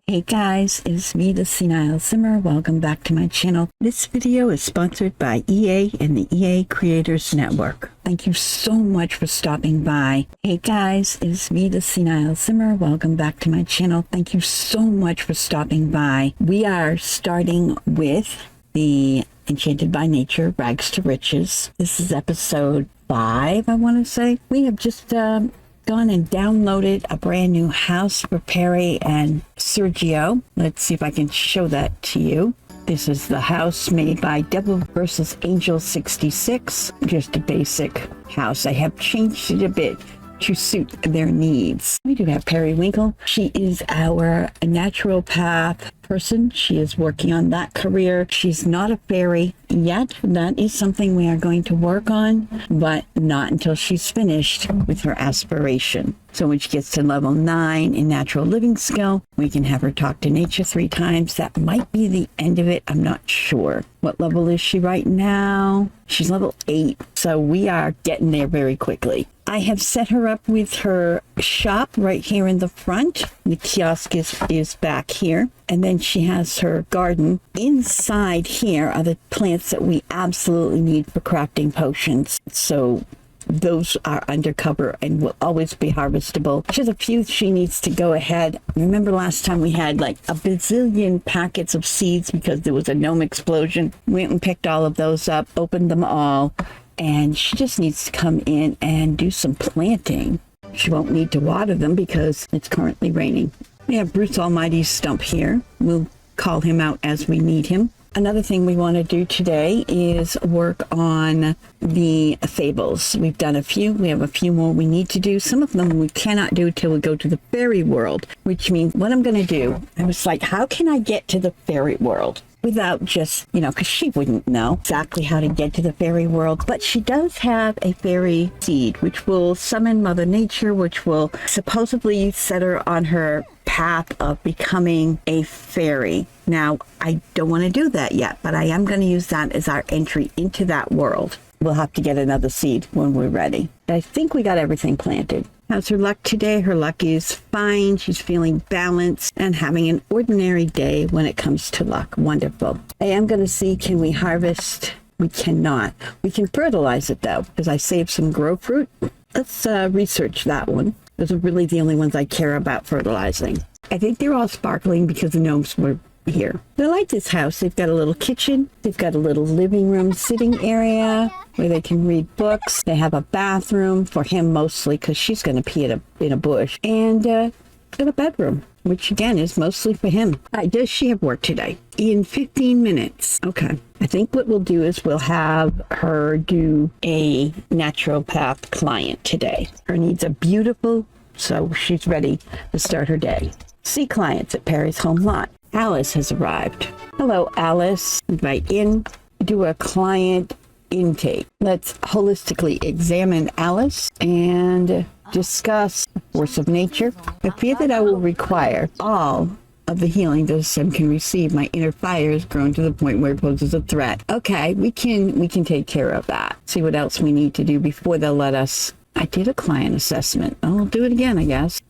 Hey guys, it's me, the Senile Simmer. Welcome back to my channel. This video is sponsored by EA and the EA Creators Network. Thank you so much for stopping by. Hey guys, it's me, the Senile Simmer. Welcome back to my channel. Thank you so much for stopping by. We are starting with the Enchanted by Nature, Rags to Riches. This is episode 5, I want to say. We have just gone and downloaded a brand new house for Perry and Sergio. Let's see if I can show that to you. This is the house made by Devil vs. Angel 66. Just a basic house. I have changed it a bit to suit their needs. We do have Periwinkle. She is our naturopath person. She is working on that career. She's not a fairy yet. That is something we are going to work on, but not until she's finished with her aspiration. So when she gets to level 9 in natural living skill, we can have her talk to nature 3 times. That might be the end of it. I'm not sure. What level is she right now? She's level 8. So we are getting there very quickly. I have set her up with her shop right here in the front. The kiosk is back here. And then she has her garden. Inside here are the plants that we absolutely need for crafting potions. So those are undercover and will always be harvestable. She has a few she needs to go ahead. Remember last time we had like a bazillion packets of seeds because there was a gnome explosion. Went and picked all of those up, opened them all, and she just needs to come in and do some planting. She won't need to water them because it's currently raining. We have Bruce Almighty's stump here. We'll call him out as we need him. Another thing we want to do today is work on the fables. We've done a few. We have a few more we need to do. Some of them we cannot do till we go to the fairy world, which means what I'm going to do, I was like, how can I get to the fairy world? Without just, because she wouldn't know exactly how to get to the fairy world. But she does have a fairy seed, which will summon Mother Nature, which will supposedly set her on her path of becoming a fairy. Now, I don't want to do that yet, but I am going to use that as our entry into that world. We'll have to get another seed when we're ready. I think we got everything planted. How's her luck today? Her luck is fine. She's feeling balanced and having an ordinary day when it comes to luck. Wonderful. I am going to see, can we harvest? We cannot. We can fertilize it though, because I saved some grow fruit. Let's research that one. Those are really the only ones I care about fertilizing. I think they're all sparkling because the gnomes were here. I like this house. They've got a little kitchen. They've got a little living room sitting area where they can read books. They have a bathroom for him mostly because she's going to pee in a bush. And got a bedroom, which again is mostly for him. All right, does she have work today? In 15 minutes. Okay. I think what we'll do is we'll have her do a naturopath client today. Her needs are beautiful, so she's ready to start her day. See clients at Perry's home lot. Alice has arrived. Hello, Alice. Invite in. Do a client intake. Let's holistically examine Alice and discuss the force of nature. I fear that I will require all of the healing the sim can receive. My inner fire has grown to the point where it poses a threat. Okay, we can take care of that. See what else we need to do before they'll let us. I did a client assessment. I'll do it again, I guess.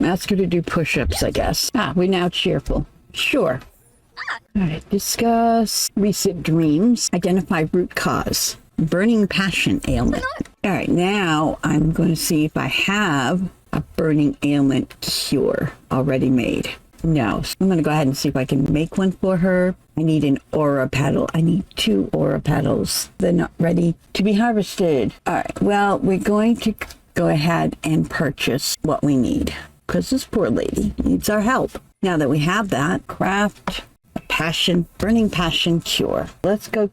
Ask her to do push-ups, I guess. We're now cheerful. Sure. All right, discuss recent dreams. Identify root cause. Burning passion ailment. All right, now I'm going to see if I have a burning ailment cure already made. No. So I'm going to go ahead and see if I can make one for her. I need an aura petal. I need 2 aura petals. They're not ready to be harvested. All right, well, we're going to go ahead and purchase what we need, because this poor lady needs our help. Now that we have that, craft a passion, burning passion cure. Let's go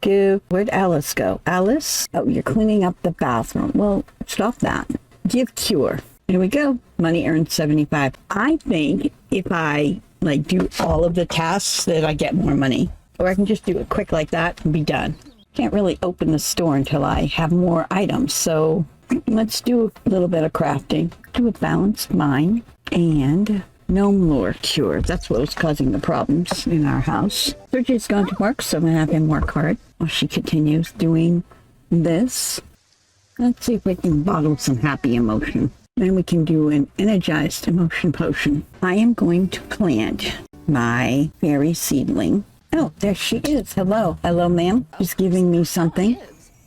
where'd Alice go? Alice? Oh, you're cleaning up the bathroom. Well, stop that. Give cure. Here we go. Money earned 75. I think if I do all of the tasks that I get more money, or I can just do it quick like that and be done. Can't really open the store until I have more items. So let's do a little bit of crafting. Do a balanced mind and gnome lore cure. That's what was causing the problems in our house. Sergio's gone to work, so I'm going to have him work hard while she continues doing this. Let's see if we can bottle some happy emotion. Then we can do an energized emotion potion. I am going to plant my fairy seedling. Oh, there she is. Hello. Hello, ma'am. She's giving me something.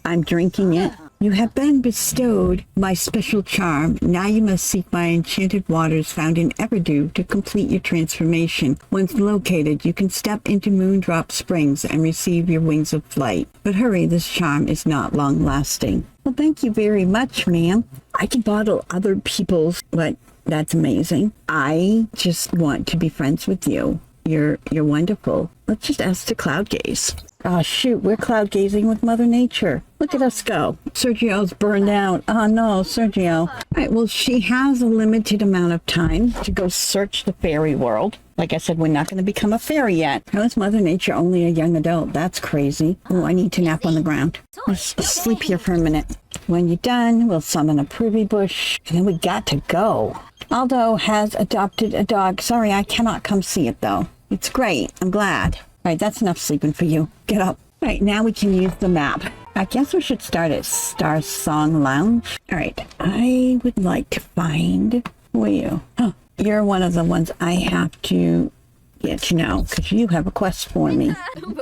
I'm drinking it. You have been bestowed my special charm. Now you must seek my enchanted waters found in Everdew to complete your transformation. Once located, you can step into Moondrop Springs and receive your wings of flight. But hurry, this charm is not long-lasting. Well, thank you very much, ma'am. I can bottle other people's, but that's amazing. I just want to be friends with you. You're wonderful. Let's just ask to cloud gaze. Oh, shoot, we're cloud gazing with Mother Nature. Look at us go. Sergio's burned out. Oh, no, Sergio. All right, well, she has a limited amount of time to go search the fairy world. Like I said, we're not going to become a fairy yet. How is Mother Nature only a young adult? That's crazy. Oh, I need to nap on the ground. Let's sleep here for a minute. When you're done, we'll summon a privy bush, and then we got to go. Aldo has adopted a dog. Sorry, I cannot come see it, though. It's great. I'm glad. All right, that's enough sleeping for you. Get up. All right, now we can use the map. I guess we should start at Star Song Lounge. All right, I would like to find... Who are you? Oh, you're one of the ones I have to get to know, because you have a quest for me.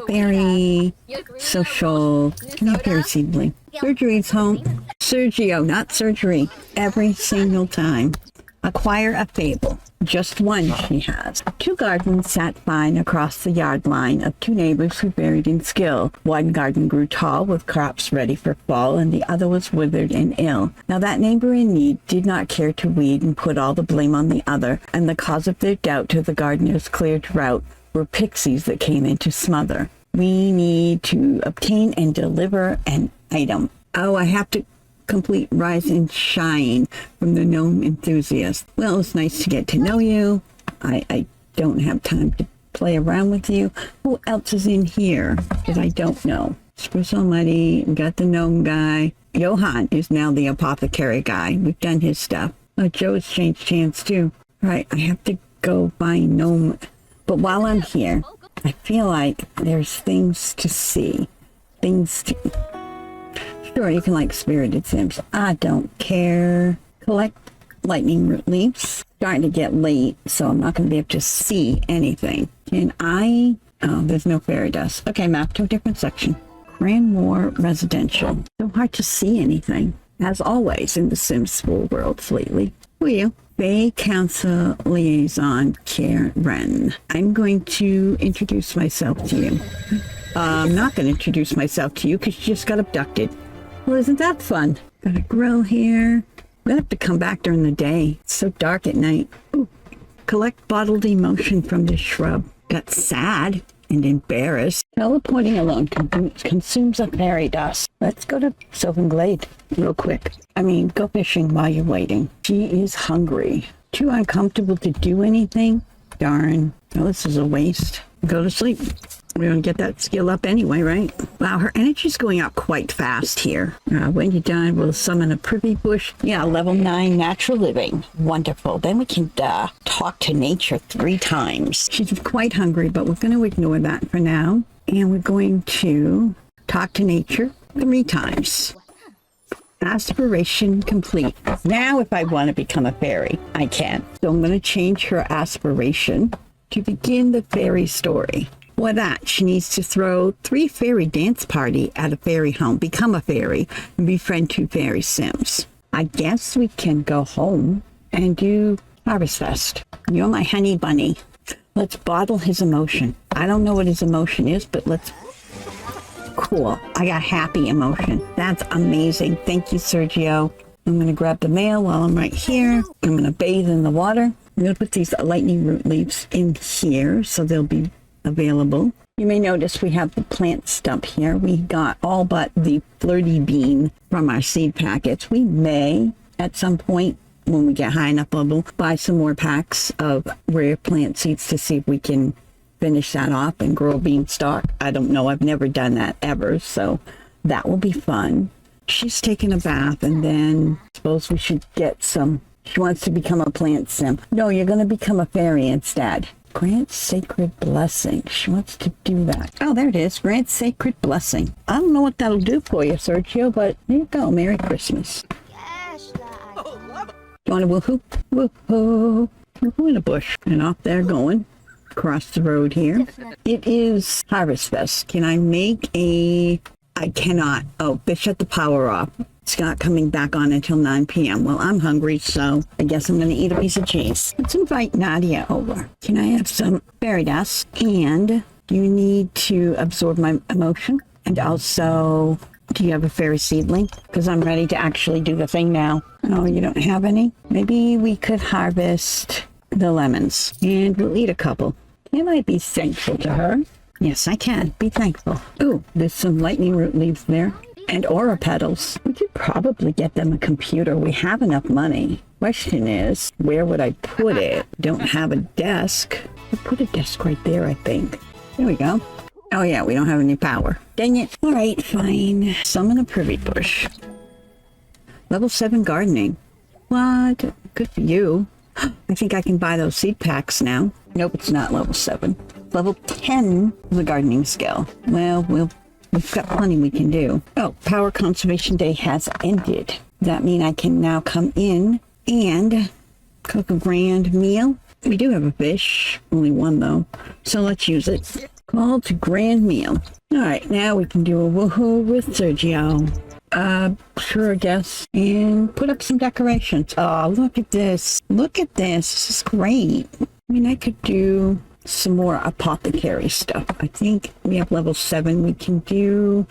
Very social... Not very seedling. Surgery's home. Sergio, not surgery. Every single time. Acquire a fable. Just one she has. 2 gardens sat fine across the yard line of 2 neighbors who varied in skill. One garden grew tall with crops ready for fall, and the other was withered and ill. Now that neighbor in need did not care to weed and put all the blame on the other, and the cause of their doubt to the gardener's clear drought were pixies that came in to smother. We need to obtain and deliver an item. Oh, I have to complete Rise and Shine from the Gnome Enthusiast. Well, it's nice to get to know you. I don't have time to play around with you. Who else is in here that I don't know? Spruce Muddy, got the gnome guy. Johan is now the apothecary guy. We've done his stuff. Joe's changed hands too. Right, I have to go find gnome. But while I'm here, I feel like there's things to see. Things to... Sure, you can like spirited sims. I don't care. Collect lightning root leaves. Starting to get late, so I'm not going to be able to see anything. Can I... Oh, there's no fairy dust. Okay, map to a different section. Cranmore Residential. So hard to see anything, as always in the Sims 4 worlds lately. Who are you? Bay Council Liaison Karen. I'm going to introduce myself to you. I'm not going to introduce myself to you because you just got abducted. Well, isn't that fun? Got a grill here. I'm going to have to come back during the day. It's so dark at night. Ooh. Collect bottled emotion from this shrub. Got sad and embarrassed. Teleporting alone consumes a fairy dust. Let's go to Sylvan Glade real quick. I mean, go fishing while you're waiting. She is hungry. Too uncomfortable to do anything? Darn. Oh, this is a waste. Go to sleep. We're going to get that skill up anyway, right? Wow, her energy's going up quite fast here. When you're done, we'll summon a privy bush. Yeah, level 9 natural living. Wonderful. Then we can talk to nature 3 times. She's quite hungry, but we're going to ignore that for now. And we're going to talk to nature 3 times. Aspiration complete. Now, if I want to become a fairy, I can. So I'm going to change her aspiration to begin the fairy story. For that, she needs to throw 3 fairy dance party at a fairy home, become a fairy, and befriend 2 fairy sims. I guess we can go home and do Harvest Fest. You're my honey bunny. Let's bottle his emotion. I don't know what his emotion is, but let's... Cool. I got happy emotion. That's amazing. Thank you, Sergio. I'm going to grab the mail while I'm right here. I'm going to bathe in the water. I'm going to put these lightning root leaves in here so they'll be available. You may notice we have the plant stump here. We got all but the flirty bean from our seed packets. We may, at some point, when we get high enough level, buy some more packs of rare plant seeds to see if we can finish that off and grow a beanstalk. I don't know. I've never done that ever, so that will be fun. She's taking a bath, and then I suppose we should get some... She wants to become a plant sim. No, you're going to become a fairy instead. Grant Sacred Blessing. She wants to do that. Oh, there it is. Grant Sacred Blessing. I don't know what that'll do for you, Sergio, but there you go. Merry Christmas. You want a woohoo? Woohoo. Woohoo in a bush. And off they're going. Across the road here. It is Harvest Fest. Can I make a... I cannot. Oh, they shut the power off. It's not coming back on until 9 p.m. Well, I'm hungry, so I guess I'm going to eat a piece of cheese. Let's invite Nadia over. Can I have some fairy dust? And you need to absorb my emotion. And also, do you have a fairy seedling? Because I'm ready to actually do the thing now. Oh, you don't have any? Maybe we could harvest the lemons. And we'll eat a couple. Can I be thankful to her? Yes, I can. Be thankful. Ooh, there's some lightning root leaves there. And aura petals. We could probably get them a computer. We have enough money. Question is, where would I put it? Don't have a desk. I'll put a desk right there, I think. There we go. Oh yeah, we don't have any power. Dang it. All right, fine. Summon a privy bush. Level 7 gardening. What? Good for you. I think I can buy those seed packs now. Nope, it's not level 7. Level 10 is a gardening skill. Well, we've got plenty we can do. Oh, Power Conservation Day has ended. Does that mean I can now come in and cook a grand meal? We do have a fish. Only one, though. So let's use it. Call to grand meal. All right, now we can do a woohoo with Sergio. Sure, I guess. And put up some decorations. Oh, look at this. Look at this. This is great. I mean, I could do some more apothecary stuff. I think we have level 7. We can do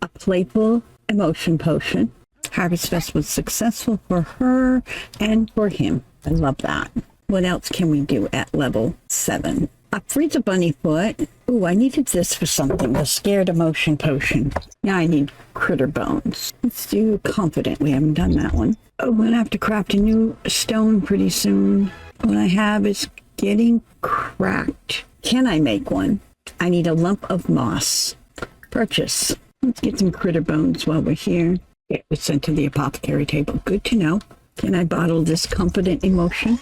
a playful emotion potion. Harvest Fest was successful for her and for him. I love that. What else can we do at level 7? A freeze a bunny foot. Ooh, I needed this for something. The scared emotion potion. Now I need critter bones. Let's do confident. We haven't done that one. Oh, we're gonna have to craft a new stone pretty soon. What I have is getting cracked. Can I make one? I need a lump of moss. Purchase. Let's get some critter bones while we're here. It was sent to the apothecary table. Good to know. Can I bottle this confident emotion?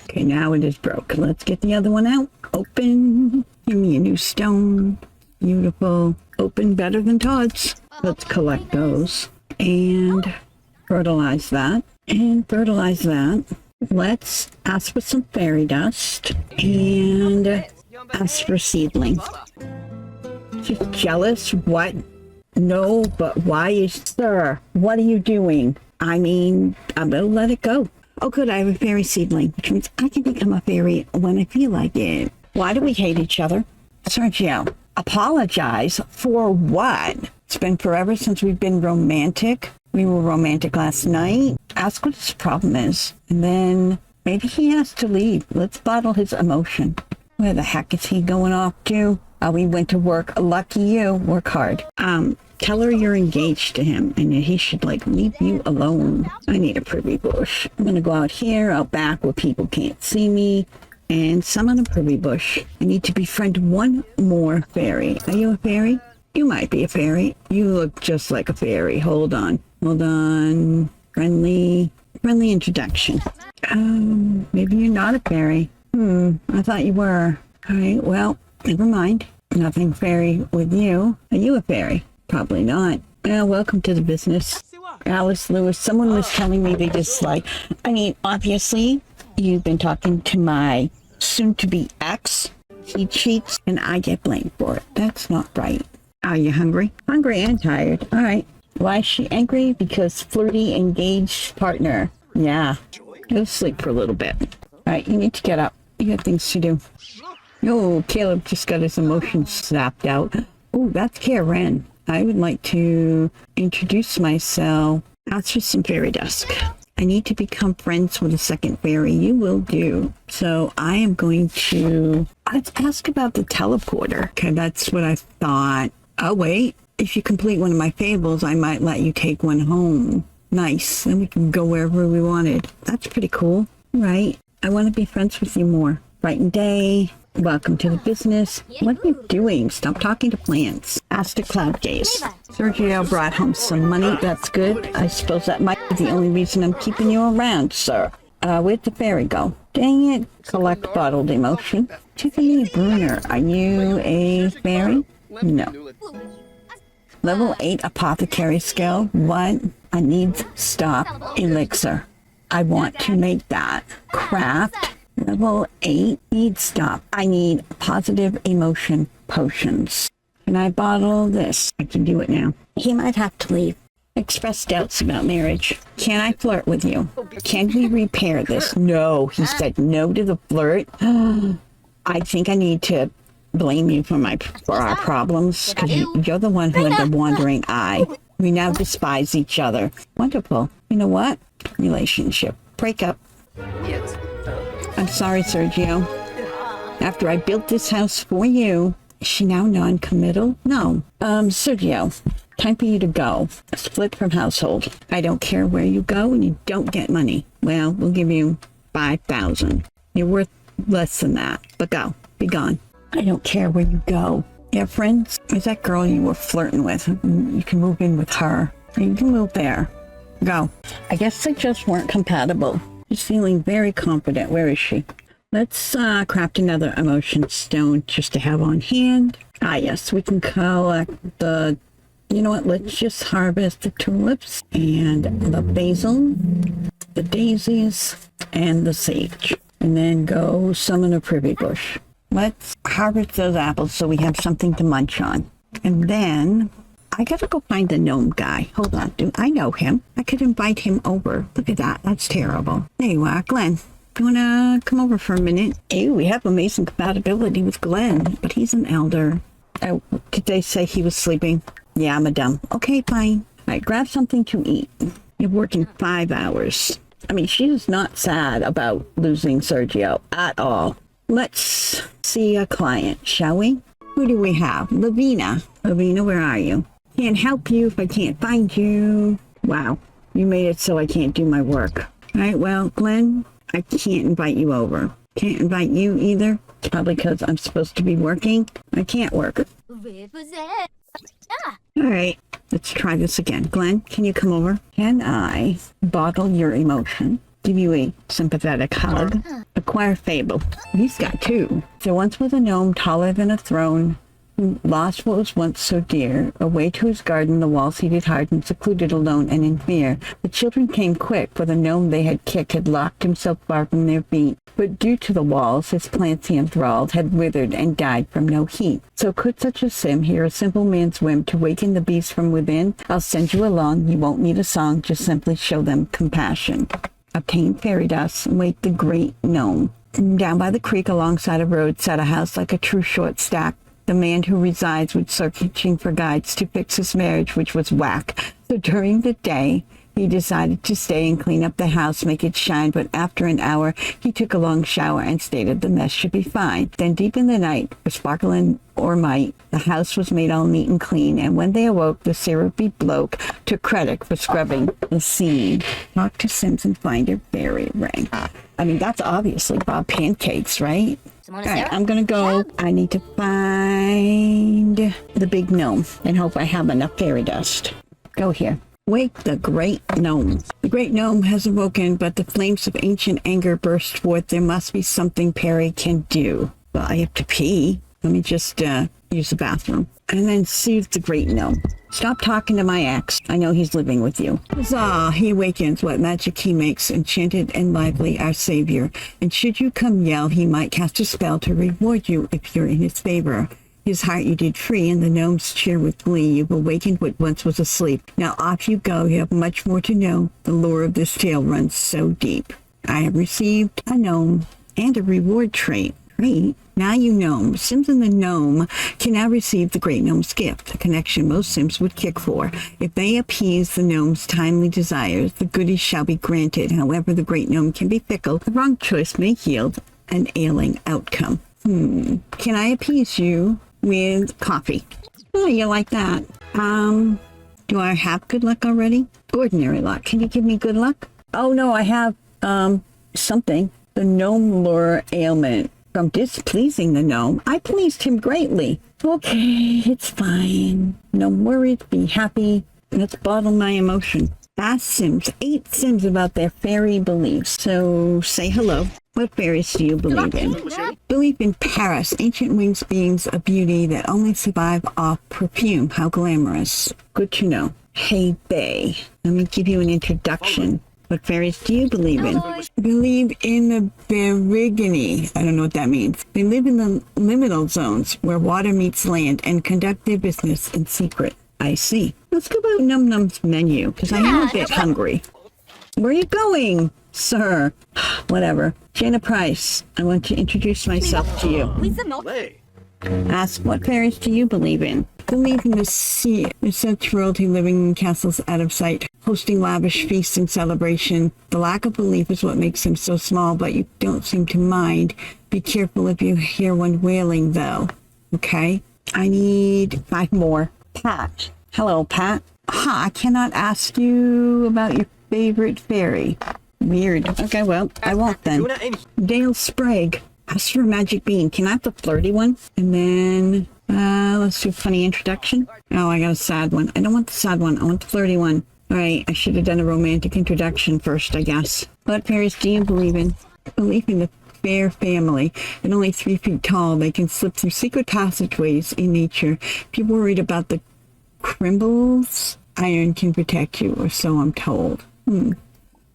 Okay, now it is broke. Let's get the other one out. Open. Give me a new stone. Beautiful. Open better than Todd's. Let's collect those. And fertilize that. And fertilize that. Let's ask for some fairy dust. And ask for seedling. She's jealous? What? No, but why is... Sir, what are you doing? I mean, I'm gonna let it go. Oh good, I have a fairy seedling, which means I can become a fairy when I feel like it. Why do we hate each other? Sergio, apologize for what? It's been forever since we've been romantic. We were romantic last night. Ask what his problem is. And then maybe he has to leave. Let's bottle his emotion. Where the heck is he going off to? Oh, he went to work. Lucky you. Work hard. Tell her you're engaged to him and he should leave you alone. I need a privy bush. I'm gonna go out here, out back where people can't see me and summon a privy bush. I need to befriend one more fairy. Are you a fairy? You might be a fairy. You look just like a fairy. Hold on. Friendly introduction. Maybe you're not a fairy. I thought you were. All right, well, never mind. Nothing fairy with you. Are you a fairy? Probably not. Well, welcome to the business. Alice Lewis, someone was telling me obviously, you've been talking to my soon-to-be ex. He cheats, and I get blamed for it. That's not right. Are you hungry? Hungry and tired. All right. Why is she angry? Because flirty, engaged partner. Yeah. Go sleep for a little bit. All right, you need to get up. You got things to do. Oh, Caleb just got his emotions zapped out. Oh, that's Karen. I would like to introduce myself. Ask for some fairy dust. I need to become friends with a second fairy. You will do. So I am going to... Let's ask about the teleporter. Okay, that's what I thought. Oh, wait. If you complete one of my fables, I might let you take one home. Nice. Then we can go wherever we wanted. That's pretty cool. Right. I want to be friends with you more. Brighten day. Welcome to the business. What are you doing? Stop talking to plants. Ask to cloud gaze. Sergio brought home some money. That's good. I suppose that might be the only reason I'm keeping you around, sir. Where'd the fairy go? Dang it. Collect bottled emotion. Tiffany Bruner, are you a fairy? No. Level 8 apothecary skill. What? I need stop elixir. I want to make that. Craft. Level 8. Need stop. I need positive emotion potions. Can I bottle this? I can do it now. He might have to leave. Express doubts about marriage. Can I flirt with you? Can we repair this? No. He said no to the flirt. I think I need to blame you for our problems, because you're the one who had the wandering eye. We now despise each other. Wonderful. You know what? Relationship. Break up. I'm sorry, Sergio. After I built this house for you, is she now non-committal? No. Sergio, time for you to go. Split from household. I don't care where you go and you don't get money. Well, we'll give you 5,000. You're worth less than that, but go. Be gone. I don't care where you go. Yeah, friends, is that girl you were flirting with? You can move in with her. You can move there. Go. I guess they just weren't compatible. She's feeling very confident. Where is she? Let's craft another emotion stone just to have on hand. Ah, yes, we can collect the... You know what? Let's just harvest the tulips and the basil, the daisies, and the sage. And then go summon a privy bush. Let's harvest those apples so we have something to munch on. And then I gotta go find the gnome guy. Hold on, dude. I know him. I could invite him over. Look at that. That's terrible. There you are, Glenn. You wanna come over for a minute? Ew, we have amazing compatibility with Glenn, but he's an elder. Oh, did they say he was sleeping? Yeah, madam. Okay, fine. All right, grab something to eat. You're working 5 hours. I mean, she's not sad about losing Sergio at all. Let's see a client, shall we? Who do we have? Lavina. Lavina, where are you? Can't help you if I can't find you. Wow, you made it so I can't do my work. All right, well, Glenn, I can't invite you over. Can't invite you either. It's probably because I'm supposed to be working. I can't work. All right, let's try this again. Glenn, can you come over? Can I bottle your emotion? Give you a sympathetic hug. Acquire fable. He's got 2. There once was a gnome taller than a throne, who lost what was once so dear. Away to his garden the wall seated hard and secluded, alone and in fear. The children came quick, for the gnome they had kicked had locked himself far from their feet. But due to the walls, his plants he enthralled had withered and died from no heat. So could such a sim hear a simple man's whim to waken the beast from within? I'll send you along. You won't need a song, just simply show them compassion. Obtain fairy dust and wake the great gnome. Down by the creek alongside a road sat a house like a true short stack. The man who resides was searching for guides to fix his marriage, which was whack. So during the day, he decided to stay and clean up the house, make it shine, but after an hour, he took a long shower and stated the mess should be fine. Then deep in the night, for sparkling or might, the house was made all neat and clean, and when they awoke, the syrupy bloke took credit for scrubbing the scene. Talk to Sims and find a fairy ring. I mean, that's obviously Bob Pancakes, right? All right, I'm gonna go. I need to find the big gnome and hope I have enough fairy dust. Go here. Wake the great gnome. The great gnome has awoken, but the flames of ancient anger burst forth. There must be something Perry can do. Well, I have to pee. Let me just use the bathroom. And then soothe the great gnome. Stop talking to my ex. I know he's living with you. Huzzah! He awakens. What magic he makes, enchanted and lively, our savior. And should you come yell, he might cast a spell to reward you if you're in his favor. His heart you did free, and the gnomes cheer with glee. You've awakened what once was asleep. Now off you go. You have much more to know. The lore of this tale runs so deep. I have received a gnome and a reward trait. Great. Now you know. Sims and the gnome can now receive the great gnome's gift, a connection most Sims would kick for. If they appease the gnome's timely desires, the goodies shall be granted. However, the great gnome can be fickle. The wrong choice may yield an ailing outcome. Can I appease you with coffee? Oh, you like that. Do I have good luck already? Ordinary luck. Can you give me good luck? Oh, no, I have, something. The gnome lure ailment. From displeasing the gnome, I pleased him greatly. Okay, it's fine. No worries, be happy. Let's bottle my emotion. Ask Sims, 8 Sims about their fairy beliefs. So say hello. What fairies do you believe in? Believe in Paris, ancient winged beings of beauty that only survive off perfume. How glamorous. Good to know. Hey, Bay. Let me give you an introduction. What fairies do you believe in? Believe in the Berigini. I don't know what that means. They live in the liminal zones where water meets land and conduct their business in secret. I see. Let's go about Num Num's menu, because I am a bit hungry. Where are you going, sir? Whatever. Jana Price, I want to introduce myself to you. Ask, what fairies do you believe in? Believe in the sea. There's such royalty living in castles out of sight, hosting lavish feasts and celebration. The lack of belief is what makes them so small, but you don't seem to mind. Be careful if you hear one wailing, though. Okay? I need 5 more. Pat. Hello, Pat. I cannot ask you about your favorite fairy. Weird. Okay, well, I won't then. Dale Sprague. Ask for a magic bean. Can I have the flirty one? And then, let's do a funny introduction. Oh, I got a sad one. I don't want the sad one. I want the flirty one. All right, I should have done a romantic introduction first, I guess. What fairies do you believe in? Believe in the fair family. At only 3 feet tall, they can slip through secret passageways in nature. If you're worried about the Crimbles, iron can protect you, or so I'm told.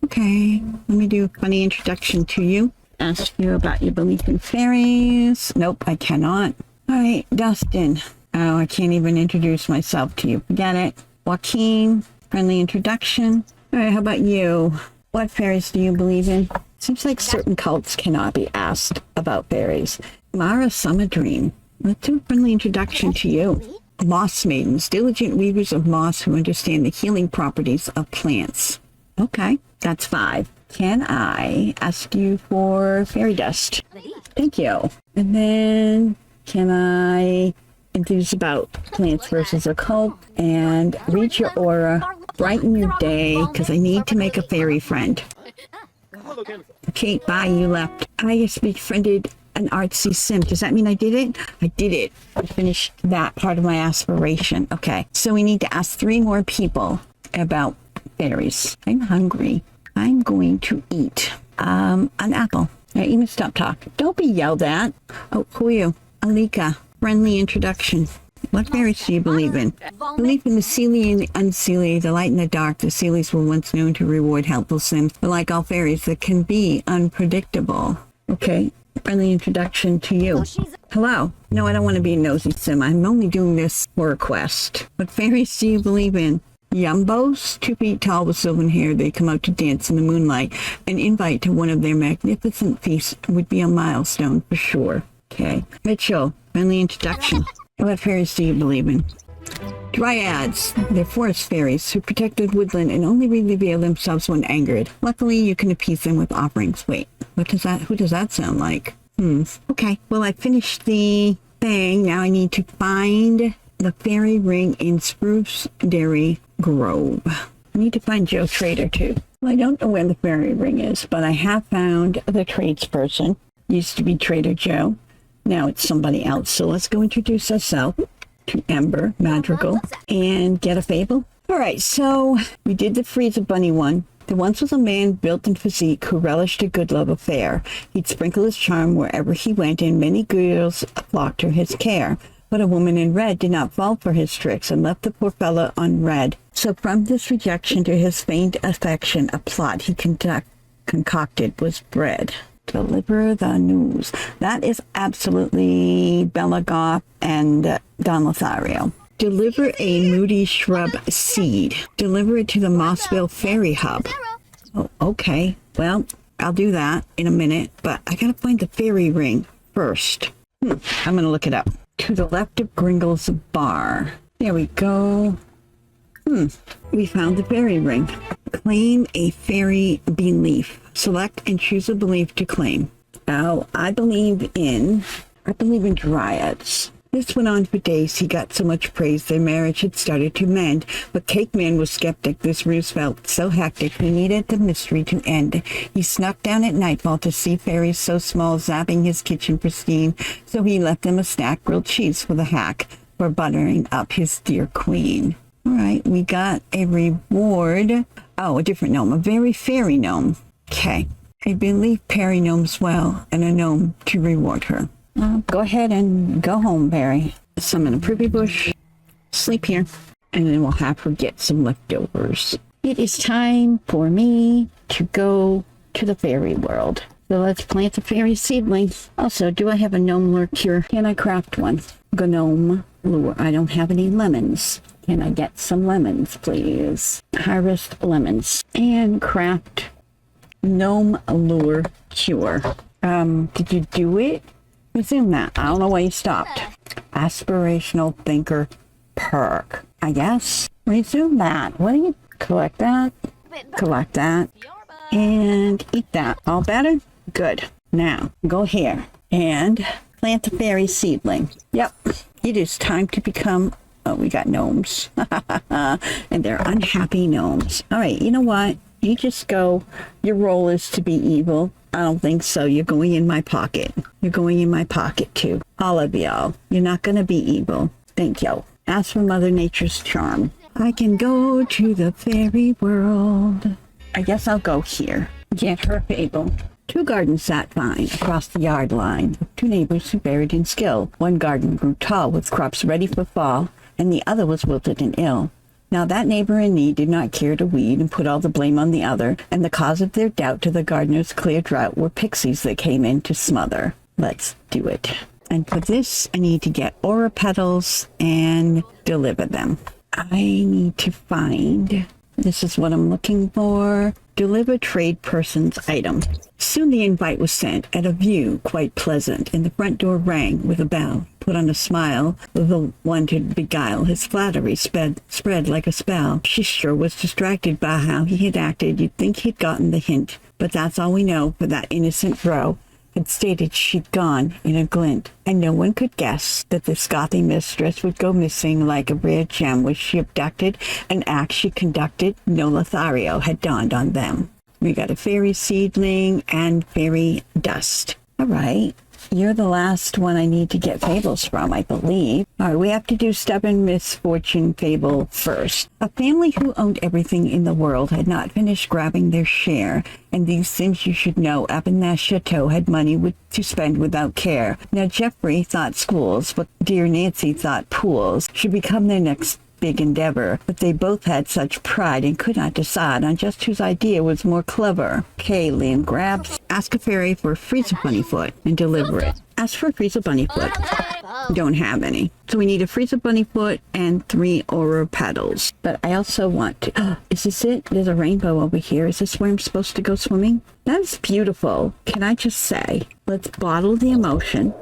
Okay, let me do a funny introduction to you. Ask you about your belief in fairies. Nope, I cannot. All right, Dustin. Oh, I can't even introduce myself to you. Forget it. Joaquin, friendly introduction. All right, how about you? What fairies do you believe in? Seems like certain cults cannot be asked about fairies. Mara Summerdream. Let's do a friendly introduction to you. Moss maidens, diligent weavers of moss who understand the healing properties of plants. Okay, that's 5. Can I ask you for fairy dust? Thank you. And then can I enthuse about plants versus occult and read your aura, brighten your day, because I need to make a fairy friend. Okay, bye, you left. I just befriended an artsy sim. Does that mean I did it? I did it. I finished that part of my aspiration. Okay, so we need to ask 3 more people about fairies. I'm hungry. I'm going to eat an apple. All right, you can stop talking. Don't be yelled at. Oh, who are you? Alika. Friendly introduction. What fairies do you believe in? Believe in the Seelie and the Unseelie, the light and the dark. The Seelies were once known to reward helpful sims, but like all fairies, they can be unpredictable. Okay, friendly introduction to you. Hello. No, I don't want to be a nosy sim. I'm only doing this for a quest. What fairies do you believe in? Yumbos, 2 feet tall with silver hair. They come out to dance in the moonlight. An invite to one of their magnificent feasts would be a milestone for sure. Okay. Mitchell, friendly introduction. What fairies do you believe in? Dryads. They're forest fairies who protect the woodland and only reveal themselves when angered. Luckily, you can appease them with offerings. Wait, who does that sound like? Okay. Well, I finished the thing. Now I need to find the fairy ring in Spruce Dairy Grove. I need to find Joe Trader too. Well, I don't know where the fairy ring is, but I have found the tradesperson. Used to be Trader Joe. Now it's somebody else. So let's go introduce ourselves to Ember Madrigal and get a fable. All right, so we did the Freezer Bunny one. There once was a man built in physique who relished a good love affair. He'd sprinkle his charm wherever he went, and many girls flocked to his care. But a woman in red did not fall for his tricks and left the poor fellow unread. So from this rejection to his feigned affection, a plot he concocted was bred. Deliver the news. That is absolutely Bella Goth and Don Lothario. Deliver a moody shrub seed. Deliver it to the Mossville Fairy Hub. Oh, okay. Well, I'll do that in a minute, but I gotta find the fairy ring first. I'm gonna look it up. To the left of Gringle's Bar. There we go. We found the fairy ring. Claim a fairy belief. Select and choose a belief to claim. Oh, I believe in dryads. This went on for days. He got so much praise their marriage had started to mend. But Cake Man was skeptic. This ruse felt so hectic. He needed the mystery to end. He snuck down at nightfall to see fairies so small, zapping his kitchen pristine. So he left them a snack, grilled cheese for the hack, for buttering up his dear queen. All right, we got a reward. Oh, a different gnome, a very fairy gnome. Okay, I believe Perry gnomes well, and a gnome to reward her. Go ahead and go home, Perry. Summon a privy bush, sleep here, and then we'll have her get some leftovers. it is time for me to go to the fairy world. So let's plant the fairy seedling. Also, do I have a gnome lure cure? Can I craft one? Gnome lure. I don't have any lemons. Can I get some lemons, please? Harvest lemons. And craft gnome lure cure. Did you do it? Resume that. I don't know why you stopped. Aspirational thinker perk. I guess. Resume that. What do you collect that? Collect that. And eat that. All better? Good. Now, go here and plant the fairy seedling. Yep. It is time to become... Oh, we got gnomes. And they're unhappy gnomes. All right, you know what? You just go. Your role is to be evil. I don't think so. You're going in my pocket. You're going in my pocket, too. All of y'all. You're not going to be evil. Thank you. Ask for Mother Nature's charm. I can go to the fairy world. I guess I'll go here. Get her fable. 2 gardens sat fine across the yard line, with 2 neighbors who varied in skill. One garden grew tall with crops ready for fall, and the other was wilted and ill. Now that neighbor in need did not care to weed and put all the blame on the other, and the cause of their doubt to the gardener's clear drought were pixies that came in to smother. Let's do it. And for this, I need to get aura petals and deliver them. I need to find... This is what I'm looking for. Deliver trade person's item. Soon the invite was sent, at a view quite pleasant, and the front door rang with a bell. Put on a smile, the one to beguile his flattery spread like a spell. She sure was distracted by how he had acted. You'd think he'd gotten the hint, but that's all we know, for that innocent bro had stated she'd gone in a glint, and no one could guess that this gothy mistress would go missing like a rare gem. Was she abducted? An act she conducted? No Lothario had dawned on them. We got a fairy seedling and fairy dust. All right. You're the last one I need to get fables from, I believe. All right, we have to do Stubborn Misfortune fable first. A family who owned everything in the world had not finished grabbing their share, and these things you should know. Up in that chateau had money to spend without care. Now Jeffrey thought schools, but dear Nancy thought pools should become their next big endeavor, but they both had such pride and could not decide on just whose idea was more clever. Okay, Liam grabs. Ask a fairy for a Frieza Bunnyfoot and deliver it. Ask for a Frieza Bunnyfoot. Don't have any. So we need a Frieza Bunnyfoot and 3 aura petals. But I also want to... is this it? There's a rainbow over here. Is this where I'm supposed to go swimming? That's beautiful. Can I just say, let's bottle the emotion.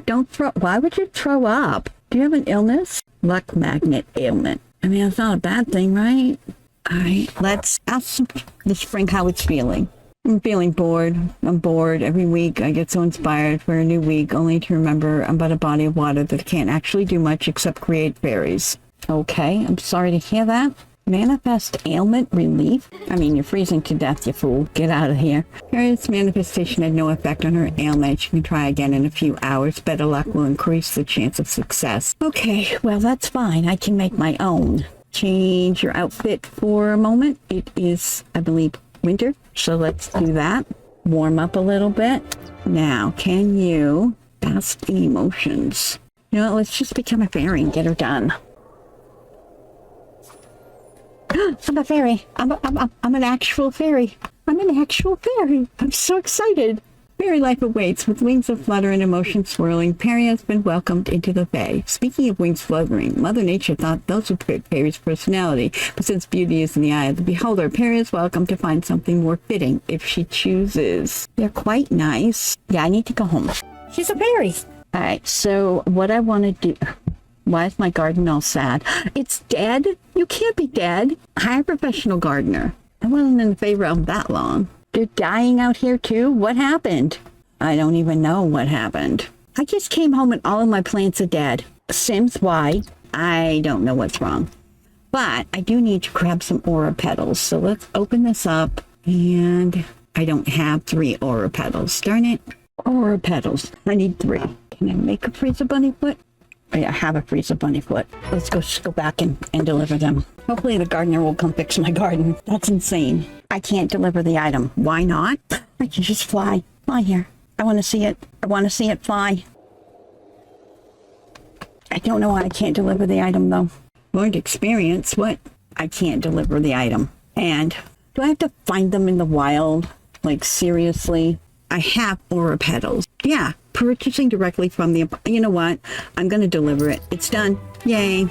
Don't throw... Why would you throw up? Do you have an illness? Luck magnet ailment. I mean, it's not a bad thing, right? All right, let's ask the spring how it's feeling. I'm feeling bored. I'm bored. Every week I get so inspired for a new week, only to remember I'm but a body of water that can't actually do much except create fairies. Okay, I'm sorry to hear that. Manifest ailment relief? I mean, you're freezing to death, you fool. Get out of here. Fairy's manifestation had no effect on her ailment. She can try again in a few hours. Better luck will increase the chance of success. Okay, well, that's fine. I can make my own. Change your outfit for a moment. It is, I believe, winter. So let's do that. Warm up a little bit. Now, can you ask the emotions? You know what, let's just become a fairy and get her done. I'm a fairy. I'm an actual fairy. I'm an actual fairy. I'm so excited. Fairy life awaits with wings of flutter and emotions swirling. Perry has been welcomed into the Fae. Speaking of wings fluttering, Mother Nature thought those would fit Perry's personality, but since beauty is in the eye of the beholder, Perry is welcome to find something more fitting if she chooses. They're quite nice. Yeah, I need to go home. She's a fairy. All right, so what I want to do... Why is my garden all sad? It's dead? You can't be dead. Hire a professional gardener. I wasn't in the Fae realm that long. They're dying out here too? What happened? I don't even know what happened. I just came home and all of my plants are dead. Sims, why? I don't know what's wrong. But I do need to grab some aura petals. So let's open this up. And I don't have 3 aura petals. Darn it. Aura petals. I need 3. Can I make a Frieza Bunnyfoot? Oh, yeah, I have a Frieza Bunnyfoot. Let's go back and deliver them. Hopefully the gardener will come fix my garden. That's insane. I can't deliver the item. Why not? I can just fly. Fly here. I want to see it. I want to see it fly. I don't know why I can't deliver the item, though. Learned experience. What? I can't deliver the item. And do I have to find them in the wild? Like, seriously? I have aura petals. Yeah, purchasing directly from the... You know what? I'm going to deliver it. It's done. Yay.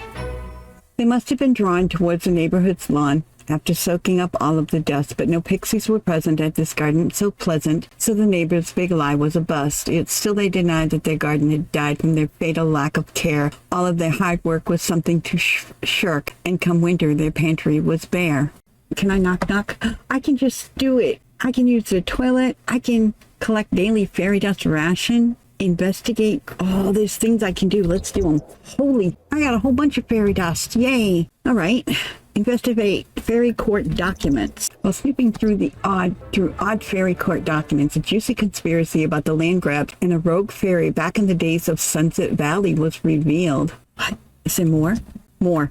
They must have been drawn towards the neighborhood's lawn after soaking up all of the dust, but no pixies were present at this garden so pleasant, so the neighbors' big lie was a bust. Yet still they denied that their garden had died from their fatal lack of care. All of their hard work was something to shirk, and come winter their pantry was bare. Can I knock knock? I can just do it. I can use the toilet. I can collect daily fairy dust ration. Investigate. Oh, there's things I can do. Let's do them. Holy, I got a whole bunch of fairy dust. Yay. All right. Investigate fairy court documents. While snooping through odd fairy court documents, a juicy conspiracy about the land grabs and a rogue fairy back in the days of Sunset Valley was revealed. What? Is there more? More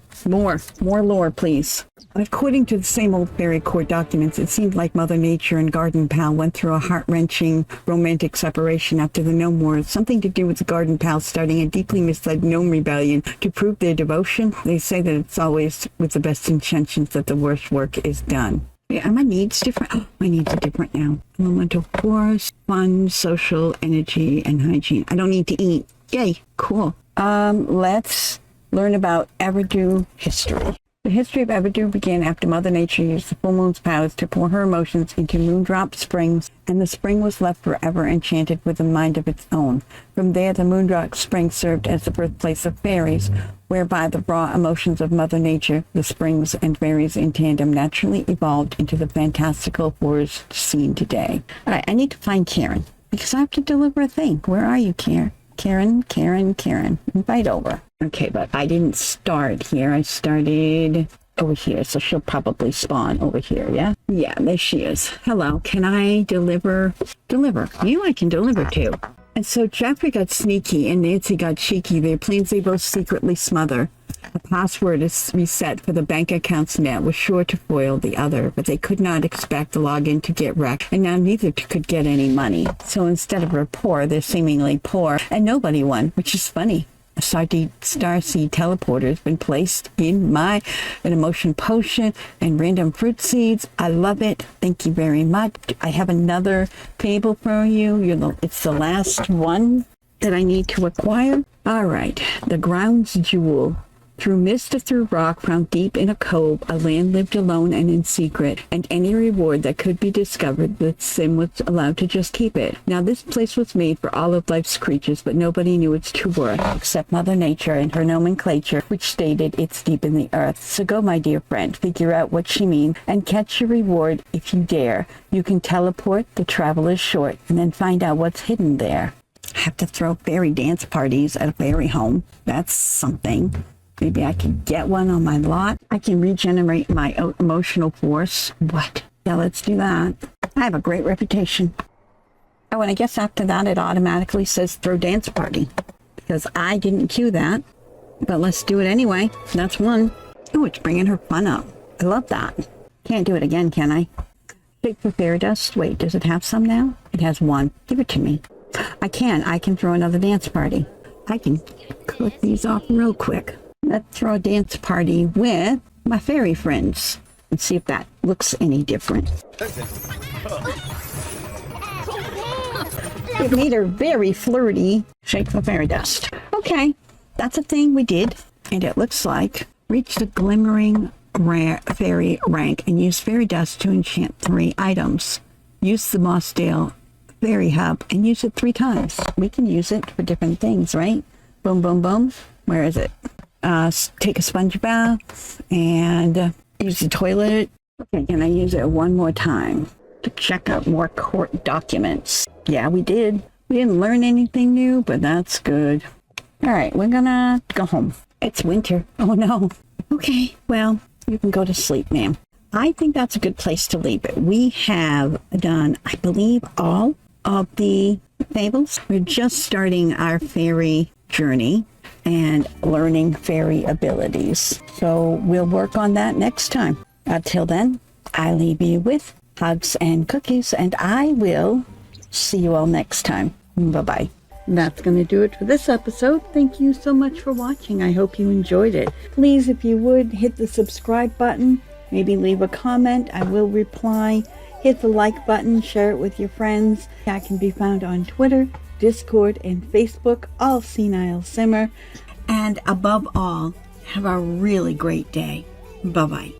lore, please. According to the same old fairy court documents, it seemed like Mother Nature and Garden Pal went through a heart-wrenching romantic separation after the Gnome Wars. Something to do with the Garden Pal starting a deeply misled gnome rebellion to prove their devotion. They say that it's always with the best intentions that the worst work is done. Yeah, are my needs different? Oh, my needs are different now. Elemental force, fun, social, energy, and hygiene. I don't need to eat. Yay, cool. Let's learn about Everdew history. The history of Everdew began after Mother Nature used the full moon's powers to pour her emotions into Moondrop Springs, and the spring was left forever enchanted with a mind of its own. From there, the Moondrop Spring served as the birthplace of fairies, whereby the raw emotions of Mother Nature, the springs and fairies in tandem, naturally evolved into the fantastical forest seen today. All right, I need to find Karen, because I have to deliver a thing. Where are you, Karen? Karen. Invite over. Okay, but I didn't start here. I started over here, so she'll probably spawn over here, yeah? Yeah, there she is. Hello, can I deliver? You I can deliver to. And so Jeffrey got sneaky and Nancy got cheeky. Their plans they both secretly smother. A password is reset for the bank account's net was sure to foil the other, but they could not expect the login to get wrecked, and now neither could get any money. So instead of rapport, they're seemingly poor, and nobody won, which is funny. A starseed teleporter has been placed in an emotion potion and random fruit seeds. I love it. Thank you very much. I have another table for you. It's the last one that I need to acquire. All right. The ground's jewel. Through mist or through rock, found deep in a cove, a land lived alone and in secret, and any reward that could be discovered, the Sim was allowed to just keep it. Now this place was made for all of life's creatures, but nobody knew its true worth, except Mother Nature and her nomenclature, which stated it's deep in the earth. So go, my dear friend, figure out what she means, and catch your reward if you dare. You can teleport, the travel is short, and then find out what's hidden there. I have to throw fairy dance parties at a fairy home. That's something. Maybe I can get one on my lot. I can regenerate my emotional force. What? Yeah, let's do that. I have a great reputation. Oh, and I guess after that, it automatically says throw dance party. Because I didn't cue that. But let's do it anyway. That's one. Oh, it's bringing her fun up. I love that. Can't do it again, can I? Shake for fairy dust. Wait, does it have some now? It has one. Give it to me. I can throw another dance party. I can click these off real quick. Let's throw a dance party with my fairy friends and see if that looks any different. It made her very flirty. Shake for fairy dust. Okay, that's a thing we did. And it looks like reach the glimmering fairy rank and use fairy dust to enchant 3 items. Use the Mossdale Fairy Hub and use it 3 times. We can use it for different things, right? Boom, boom, boom. Where is it? Take a sponge bath and use the toilet. Okay, can I use it one more time to check out more court documents? Yeah, we did. We didn't learn anything new, but that's good. All right, we're gonna go home. It's winter. Oh no. Okay, well, you can go to sleep, ma'am. I think that's a good place to leave it. We have done, I believe, all of the fables. We're just starting our fairy journey and learning fairy abilities. So we'll work on that next time. Until then, I leave you with hugs and cookies, and I will see you all next time. Bye-bye. That's going to do it for this episode. Thank you so much for watching. I hope you enjoyed it. Please, if you would, hit the subscribe button. Maybe leave a comment. I will reply. Hit the like button. Share it with your friends. I can be found on Twitter, Discord, and Facebook, all Senile Simmer. And above all, have a really great day. Bye-bye.